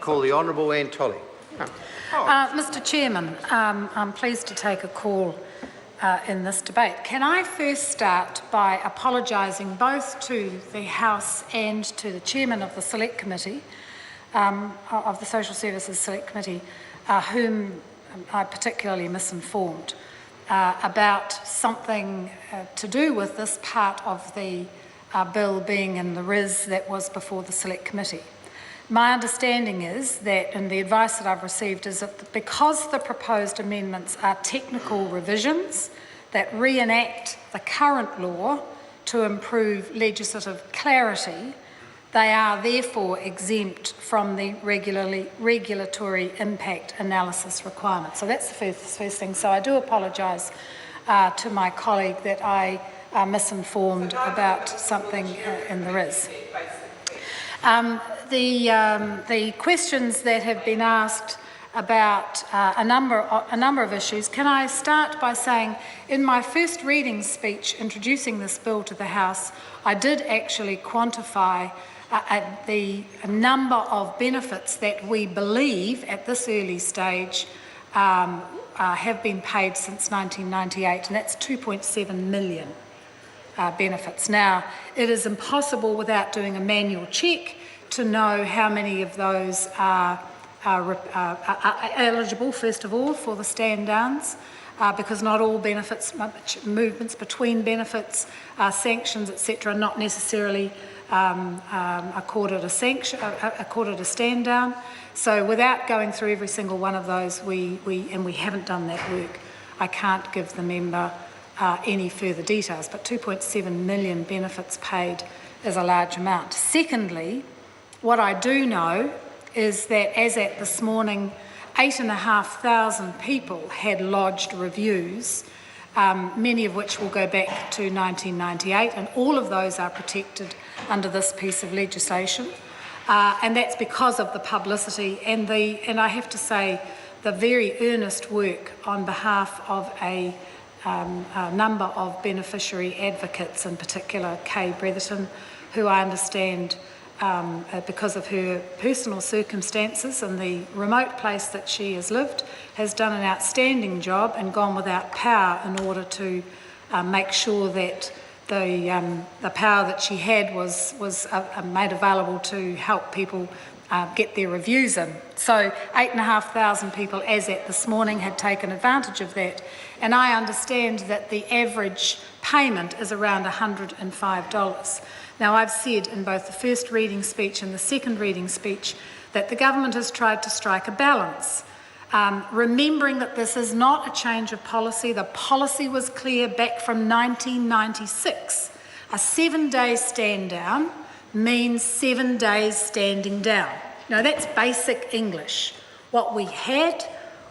Call the Honourable Anne Tolley. Mr Chairman, I'm pleased to take a call in this debate. Can I first start by apologising both to the House and to the Chairman of the Select Committee, of the Social Services Select Committee, whom I particularly misinformed about something to do with this part of the bill being in the RIS that was before the Select Committee. My understanding is that, and the advice that I've received is that because the proposed amendments are technical revisions that reenact the current law to improve legislative clarity, they are therefore exempt from the regulatory impact analysis requirement. So that's the first thing. So I do apologise to my colleague that I misinformed about something in the RIS. The questions that have been asked about a number of issues, can I start by saying in my first reading speech introducing this bill to the House, I did actually quantify the number of benefits that we believe at this early stage have been paid since 1998, and that's 2.7 million benefits. Now, it is impossible without doing a manual check to know how many of those are eligible, first of all, for the stand-downs, because not all benefits, movements between benefits, sanctions, etc., are not necessarily accorded a stand-down. So without going through every single one of those, we haven't done that work, I can't give the member any further details, but 2.7 million benefits paid is a large amount. Secondly, what I do know is that as at this morning, 8,500 people had lodged reviews, many of which will go back to 1998, and all of those are protected under this piece of legislation. And that's because of the publicity and I have to say, the very earnest work on behalf of a number of beneficiary advocates, in particular Kay Bretherton, who I understand because of her personal circumstances and the remote place that she has lived, has done an outstanding job and gone without power in order to make sure that the power that she had was made available to help people get their reviews in. So 8,500 people, as at this morning, had taken advantage of that. And I understand that the average payment is around $105. Now, I've said in both the first reading speech and the second reading speech that the government has tried to strike a balance, remembering that this is not a change of policy. The policy was clear back from 1996. A 7-day stand down means 7 days standing down. Now, that's basic English. What we had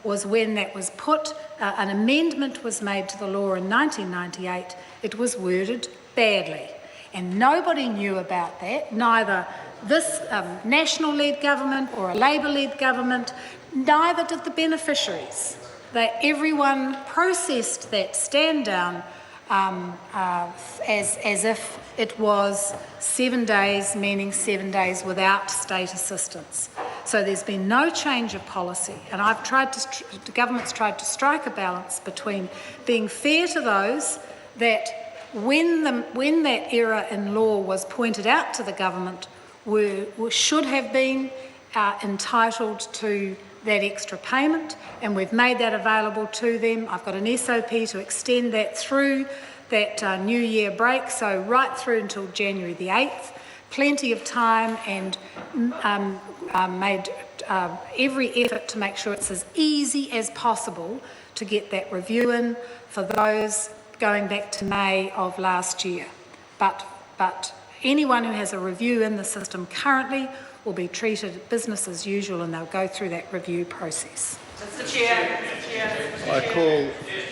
was when that was put, an amendment was made to the law in 1998, it was worded badly. And nobody knew about that, neither this national-led government or a Labour-led government, neither did the beneficiaries. Everyone processed that stand-down as if it was 7 days, meaning 7 days without state assistance. So there's been no change of policy, and the government's tried to strike a balance between being fair to those that when that error in law was pointed out to the government, should have been entitled to that extra payment, and we've made that available to them. I've got an SOP to extend that through that New Year break, so right through until January the 8th. Plenty of time, and made every effort to make sure it's as easy as possible to get that review in for those going back to May of last year. But anyone who has a review in the system currently will be treated business as usual, and they'll go through that review process. Mr. Chair. I call